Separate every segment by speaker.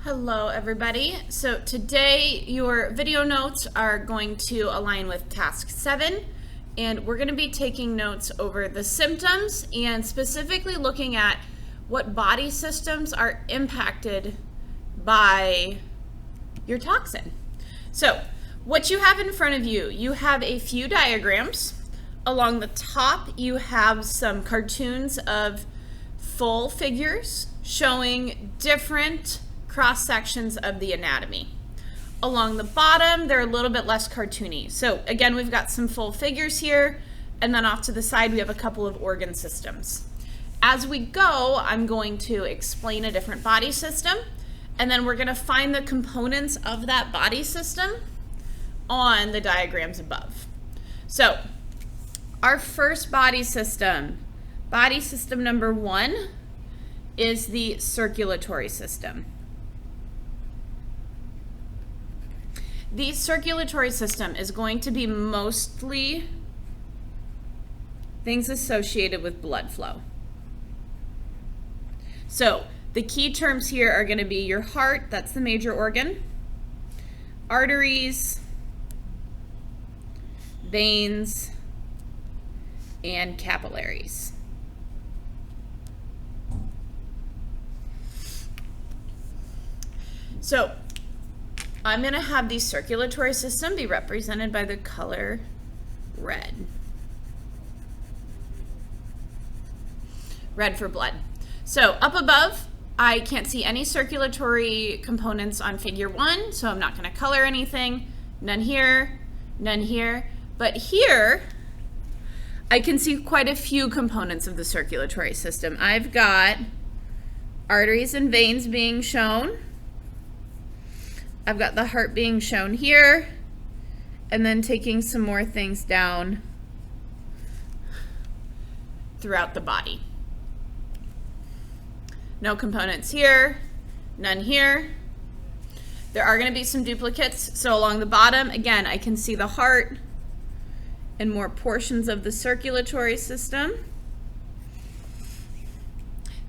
Speaker 1: Hello everybody. So today your video notes are going to align with task 7 and we're going to be taking notes over the symptoms and specifically looking at what body systems are impacted by your toxin. So what you have in front of you, you have a few diagrams. Along the top you have some cartoons of full figures showing different cross sections of the anatomy. Along the bottom, they're a little bit less cartoony. So again, we've got some full figures here, and then off to the side, we have a couple of organ systems. As we go, I'm going to explain a different body system, and then we're gonna find the components of that body system on the diagrams above. So our first body system number 1 is the circulatory system. The circulatory system is going to be mostly things associated with blood flow. So the key terms here are going to be your heart, that's the major organ, arteries, veins, and capillaries. So I'm going to have the circulatory system be represented by the color red. Red for blood. So up above, I can't see any circulatory components on figure 1, so I'm not going to color anything. None here, none here. But here, I can see quite a few components of the circulatory system. I've got arteries and veins being shown. I've got the heart being shown here, and then taking some more things down throughout the body. No components here, none here. There are going to be some duplicates, so along the bottom, again, I can see the heart and more portions of the circulatory system.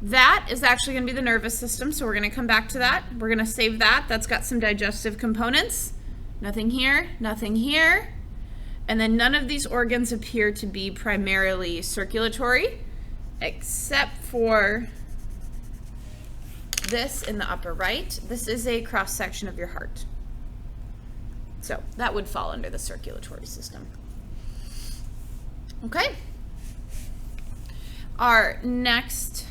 Speaker 1: That is actually going to be the nervous system, so we're going to come back to that. We're going to save that. That's got some digestive components. Nothing here, nothing here. And then none of these organs appear to be primarily circulatory, except for this in the upper right. This is a cross-section of your heart. So that would fall under the circulatory system. Okay. Our next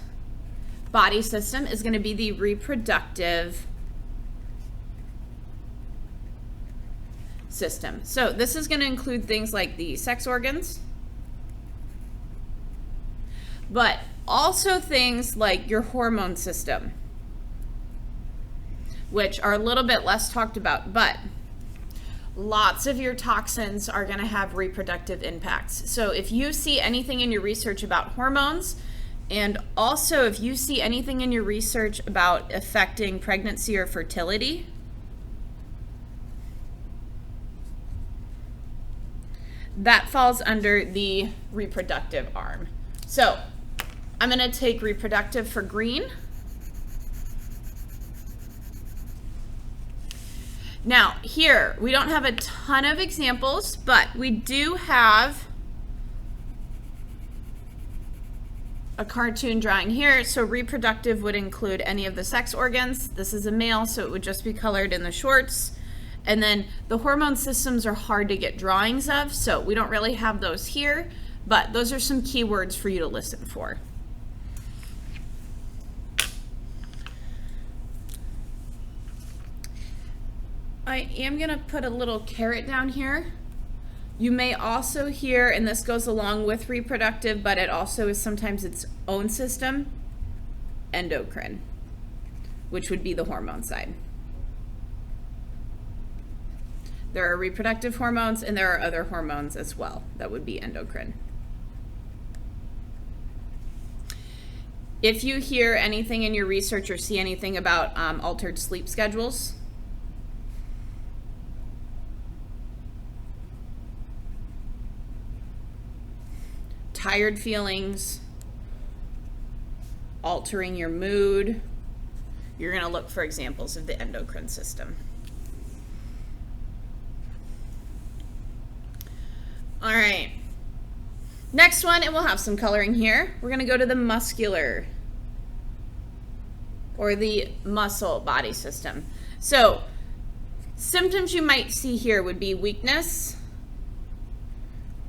Speaker 1: body system is going to be the reproductive system. So this is going to include things like the sex organs, but also things like your hormone system, which are a little bit less talked about, but lots of your toxins are going to have reproductive impacts. So if you see anything in your research about hormones, and also if you see anything in your research about affecting pregnancy or fertility, that falls under the reproductive arm. So I'm going to take reproductive for green. Now here, we don't have a ton of examples, but we do have a cartoon drawing here. So reproductive would include any of the sex organs. This is a male, so it would just be colored in the shorts. And then the hormone systems are hard to get drawings of, so we don't really have those here, but those are some keywords for you to listen for. I am going to put a little caret down here. You may also hear, and this goes along with reproductive, but it also is sometimes its own system, endocrine, which would be the hormone side. There are reproductive hormones and there are other hormones as well that would be endocrine. If you hear anything in your research or see anything about altered sleep schedules, tired feelings, altering your mood, you're going to look for examples of the endocrine system. All right. Next one, and we'll have some coloring here. We're going to go to the muscular or the muscle body system. So symptoms you might see here would be weakness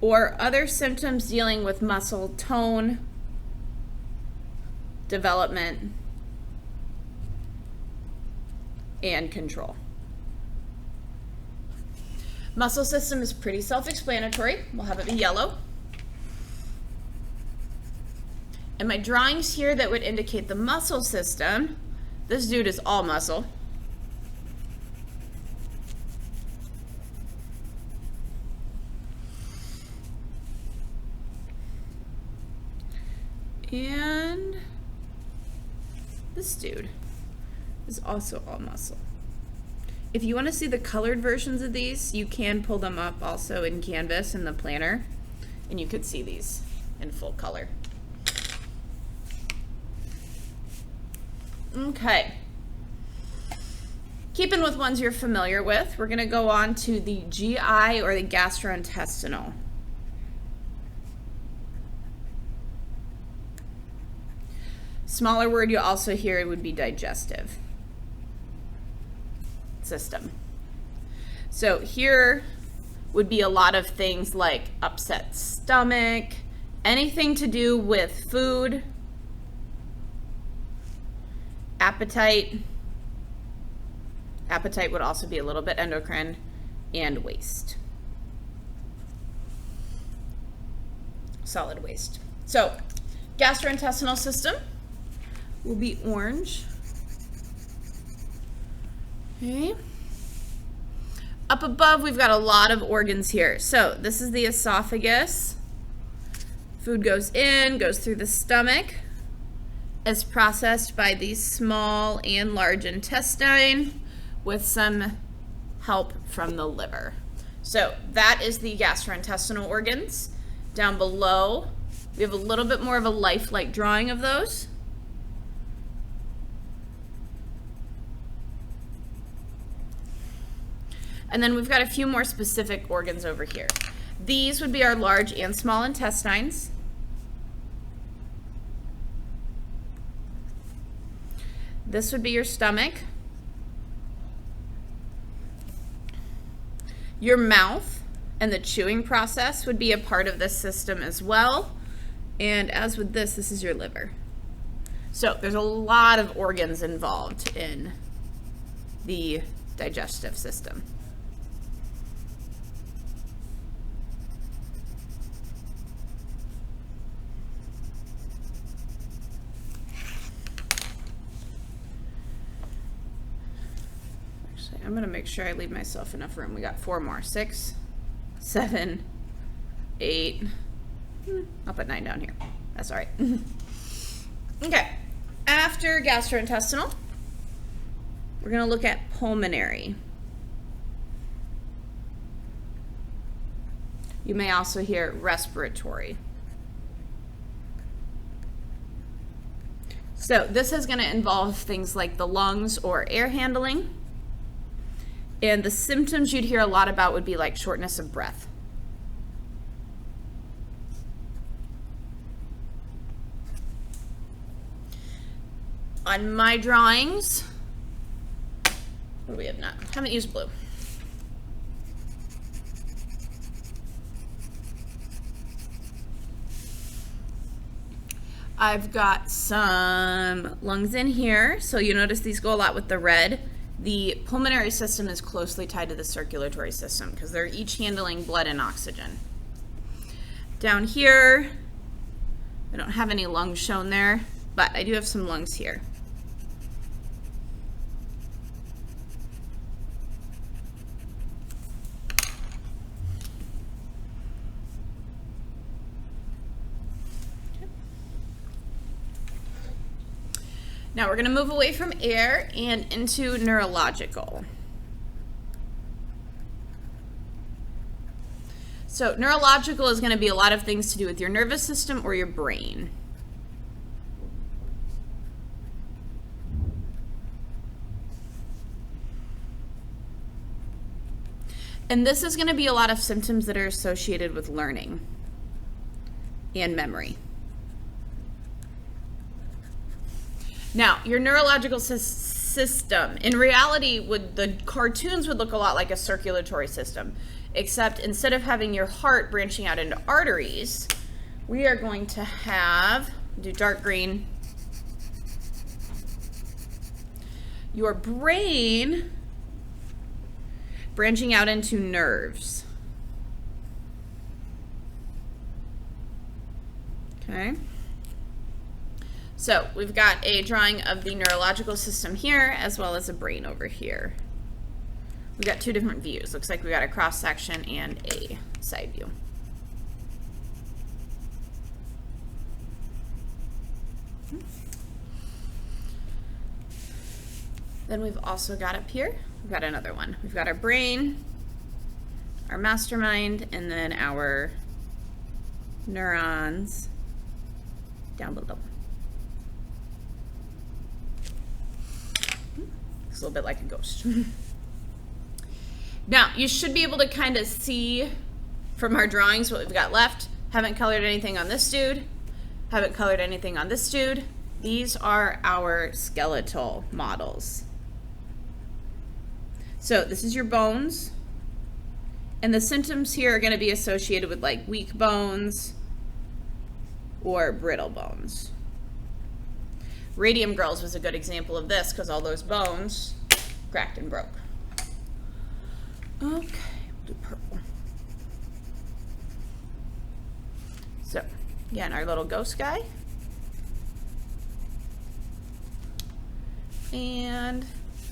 Speaker 1: or other symptoms dealing with muscle tone, development, and control. Muscle system is pretty self-explanatory. We'll have it be yellow. And my drawings here that would indicate the muscle system, this dude is all muscle. And this dude is also all muscle. If you want to see the colored versions of these, you can pull them up also in Canvas in the planner, and you could see these in full color. Okay. Keeping with ones you're familiar with, we're going to go on to the GI or the gastrointestinal. Smaller word you'll also hear would be digestive system. So here would be a lot of things like upset stomach, anything to do with food, appetite. Appetite would also be a little bit endocrine, and waste. Solid waste. So gastrointestinal system will be orange. Okay. Up above, we've got a lot of organs here. So this is the esophagus. Food goes in, goes through the stomach, is processed by the small and large intestine with some help from the liver. So that is the gastrointestinal organs. Down below, we have a little bit more of a lifelike drawing of those. And then we've got a few more specific organs over here. These would be our large and small intestines. This would be your stomach. Your mouth and the chewing process would be a part of this system as well. And as with this is your liver. So there's a lot of organs involved in the digestive system. I'm going to make sure I leave myself enough room. We got 4 more. 6, 7, 8. I'll put 9 down here. That's all right. Okay. After gastrointestinal, we're going to look at pulmonary. You may also hear respiratory. So this is going to involve things like the lungs or air handling. And the symptoms you'd hear a lot about would be like shortness of breath. On my drawings, what do we have now? Haven't used blue. I've got some lungs in here, so you notice these go a lot with the red. The pulmonary system is closely tied to the circulatory system because they're each handling blood and oxygen. Down here, I don't have any lungs shown there, but I do have some lungs here. Now we're going to move away from air and into neurological. So neurological is going to be a lot of things to do with your nervous system or your brain. And this is going to be a lot of symptoms that are associated with learning and memory. Now, your neurological system, in reality, the cartoons would look a lot like a circulatory system, except instead of having your heart branching out into arteries, we are going to do dark green, your brain branching out into nerves. Okay. So we've got a drawing of the neurological system here as well as a brain over here. We've got two different views. Looks like we got a cross section and a side view. Then we've also got up here, we've got another one. We've got our brain, our mastermind, and then our neurons down below. It's a little bit like a ghost. Now, you should be able to kind of see from our drawings what we've got left. Haven't colored anything on this dude. Haven't colored anything on this dude. These are our skeletal models. So this is your bones. And the symptoms here are going to be associated with like weak bones or brittle bones. Radium Girls was a good example of this because all those bones cracked and broke. Okay, we'll do purple. So, again, our little ghost guy. And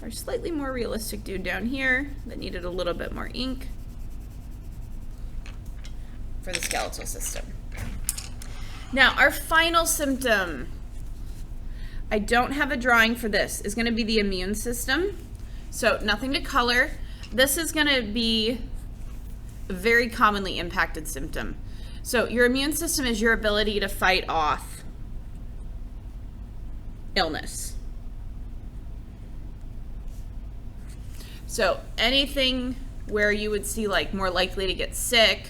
Speaker 1: our slightly more realistic dude down here that needed a little bit more ink for the skeletal system. Now, our final symptom, I don't have a drawing for this, is going to be the immune system. So nothing to color. This is going to be a very commonly impacted symptom. So your immune system is your ability to fight off illness. So anything where you would see like more likely to get sick,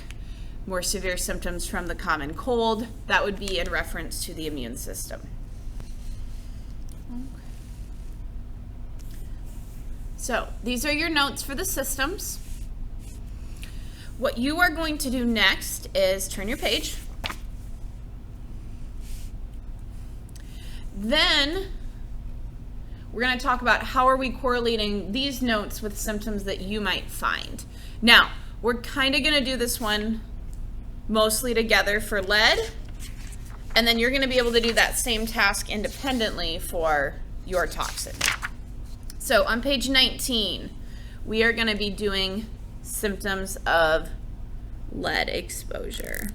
Speaker 1: more severe symptoms from the common cold, that would be in reference to the immune system. So these are your notes for the systems. What you are going to do next is turn your page. Then we're going to talk about how are we correlating these notes with symptoms that you might find. Now, we're kind of going to do this one mostly together for lead, and then you're going to be able to do that same task independently for your toxin. So on page 19, we are going to be doing symptoms of lead exposure.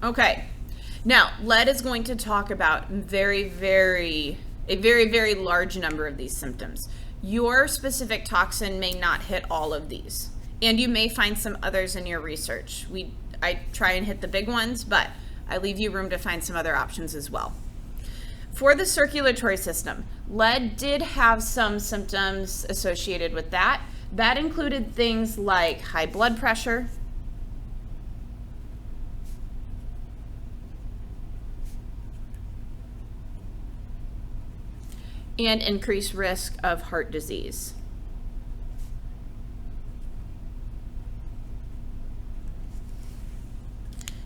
Speaker 1: Okay, now lead is going to talk about a very, very large number of these symptoms. Your specific toxin may not hit all of these, and you may find some others in your research. I try and hit the big ones, but I leave you room to find some other options as well. For the circulatory system, lead did have some symptoms associated with that. That included things like high blood pressure, and increased risk of heart disease.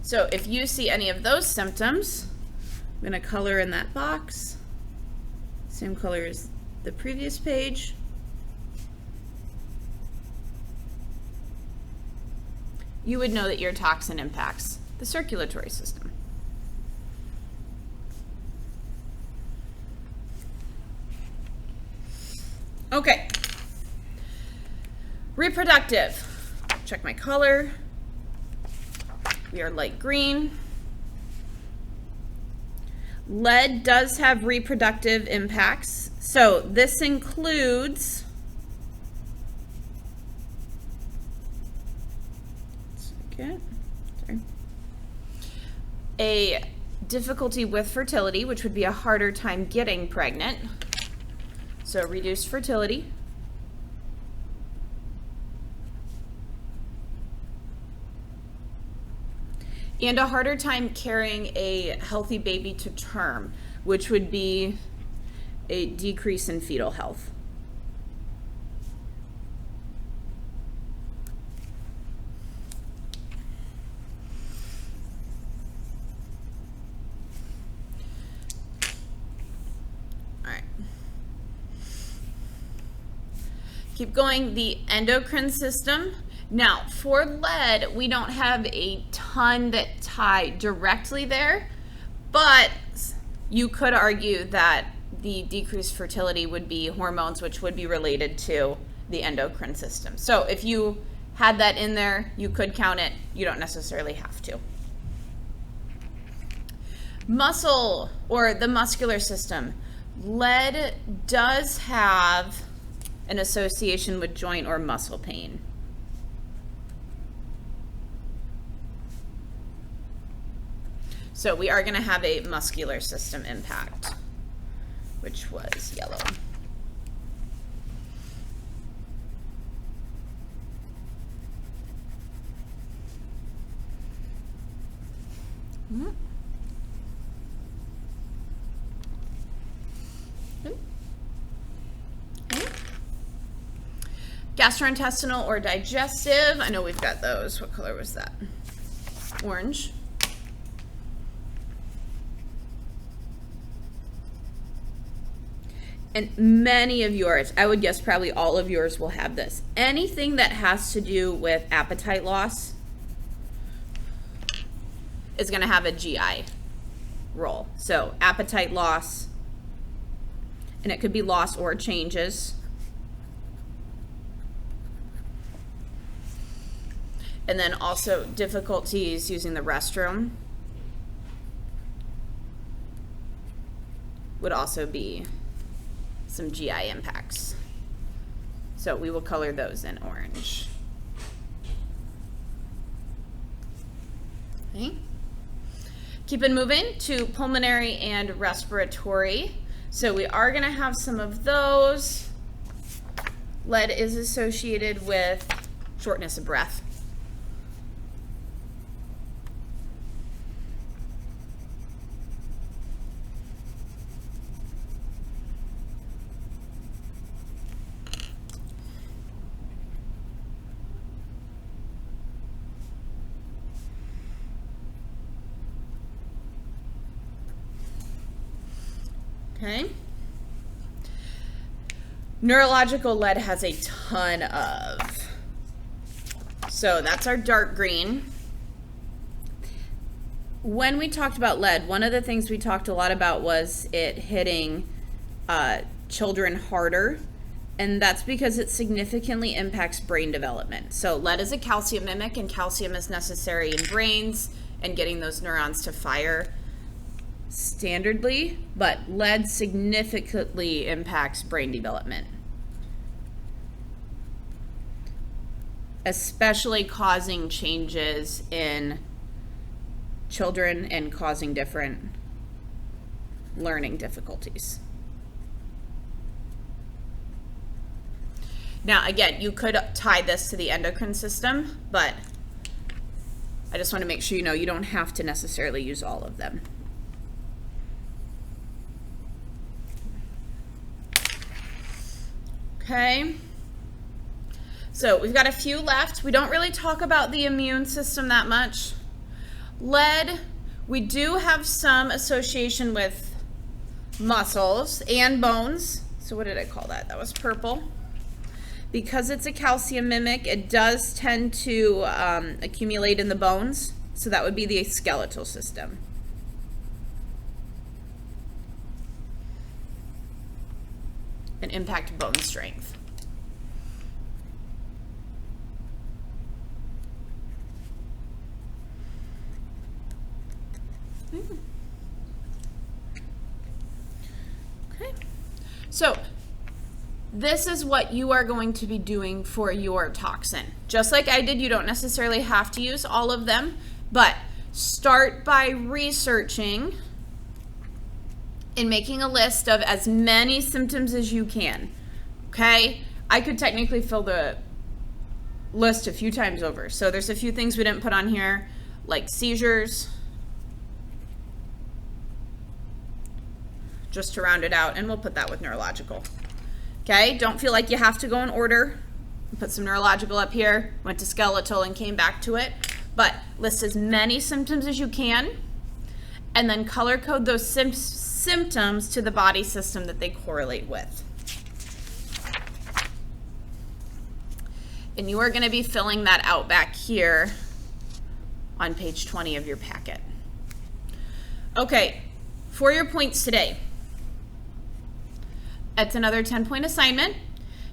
Speaker 1: So if you see any of those symptoms, I'm going to color in that box, same color as the previous page. You would know that your toxin impacts the circulatory system. Okay. Reproductive. Check my color. We are light green. Lead does have reproductive impacts. So this includes a difficulty with fertility, which would be a harder time getting pregnant. So reduced fertility. And a harder time carrying a healthy baby to term, which would be a decrease in fetal health. All right. Keep going, the endocrine system. Now, for lead, we don't have a ton that tie directly there, but you could argue that the decreased fertility would be hormones, which would be related to the endocrine system. So if you had that in there, you could count it. You don't necessarily have to. Muscle, or the muscular system. Lead does have an association with joint or muscle pain. So we are going to have a muscular system impact, which was yellow. Mm-hmm. Okay. Gastrointestinal or digestive. I know we've got those. What color was that? Orange. And many of yours, I would guess probably all of yours will have this. Anything that has to do with appetite loss is going to have a GI role. So appetite loss, and it could be loss or changes. And then also difficulties using the restroom would also be some GI impacts. So we will color those in orange. Okay. Keep it moving to pulmonary and respiratory. So we are going to have some of those. Lead is associated with shortness of breath. Okay. Neurological lead has a ton of. So that's our dark green. When we talked about lead, one of the things we talked a lot about was it hitting children harder. And that's because it significantly impacts brain development. So lead is a calcium mimic, and calcium is necessary in brains and getting those neurons to fire standardly, but lead significantly impacts brain development, especially causing changes in children and causing different learning difficulties. Now, again, you could tie this to the endocrine system, but I just want to make sure you know you don't have to necessarily use all of them. Okay, so we've got a few left. We don't really talk about the immune system that much. Lead, we do have some association with muscles and bones. So what did I call that? That was purple. Because it's a calcium mimic, it does tend to accumulate in the bones. So that would be the skeletal system. And impact bone strength. Okay. So this is what you are going to be doing for your toxin. Just like I did, you don't necessarily have to use all of them, but start by researching in making a list of as many symptoms as you can. Okay? I could technically fill the list a few times over. So there's a few things we didn't put on here, like seizures, just to round it out, and we'll put that with neurological. Okay? Don't feel like you have to go in order. Put some neurological up here, went to skeletal and came back to it. But list as many symptoms as you can, and then color code those symptoms to the body system that they correlate with. And you are going to be filling that out back here on page 20 of your packet. Okay, for your points today, it's another 10-point assignment.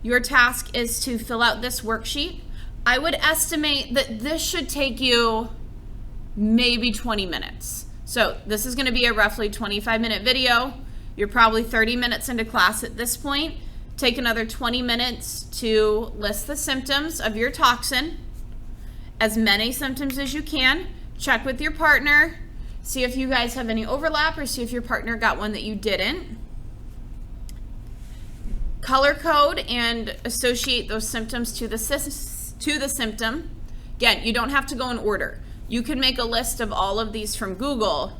Speaker 1: Your task is to fill out this worksheet. I would estimate that this should take you maybe 20 minutes. So this is going to be a roughly 25-minute video. You're probably 30 minutes into class at this point. Take another 20 minutes to list the symptoms of your toxin, as many symptoms as you can. Check with your partner, see if you guys have any overlap, or see if your partner got one that you didn't. Color code and associate those symptoms to the symptom. Again, you don't have to go in order. You can make a list of all of these from Google,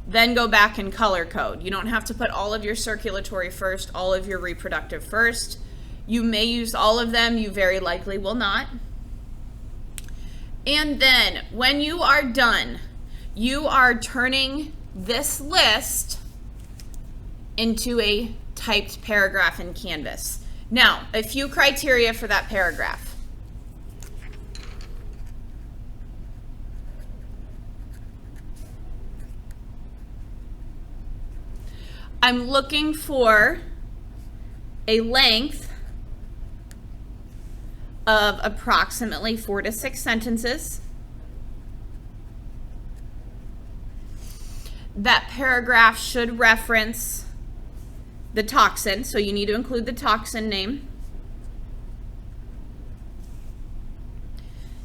Speaker 1: then go back and color code. You don't have to put all of your circulatory first, all of your reproductive first. You may use all of them, you very likely will not. And then when you are done, you are turning this list into a typed paragraph in Canvas. Now, a few criteria for that paragraph. I'm looking for a length of approximately 4 to 6 sentences. That paragraph should reference the toxin, so you need to include the toxin name.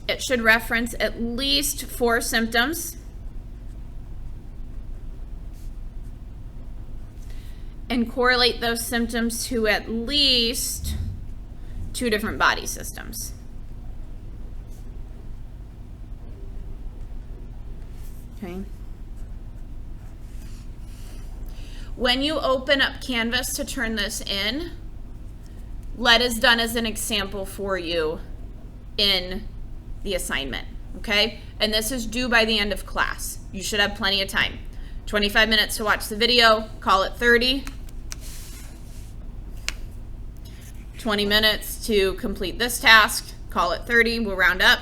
Speaker 1: It should reference at least 4 symptoms. And correlate those symptoms to at least 2 different body systems. Okay. When you open up Canvas to turn this in, let is done as an example for you in the assignment, okay? And this is due by the end of class. You should have plenty of time. 25 minutes to watch the video, call it 30. 20 minutes to complete this task, call it 30, we'll round up,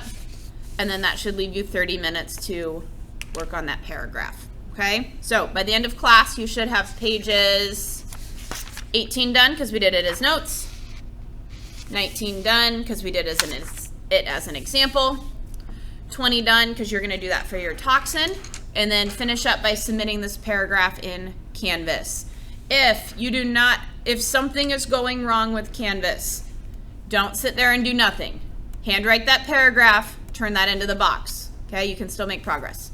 Speaker 1: and then that should leave you 30 minutes to work on that paragraph, okay? So by the end of class, you should have pages 18 done because we did it as notes, 19 done because we did it as an example, 20 done because you're going to do that for your toxin, and then finish up by submitting this paragraph in Canvas. If something is going wrong with Canvas, don't sit there and do nothing. Handwrite that paragraph, turn that into the box. Okay, you can still make progress.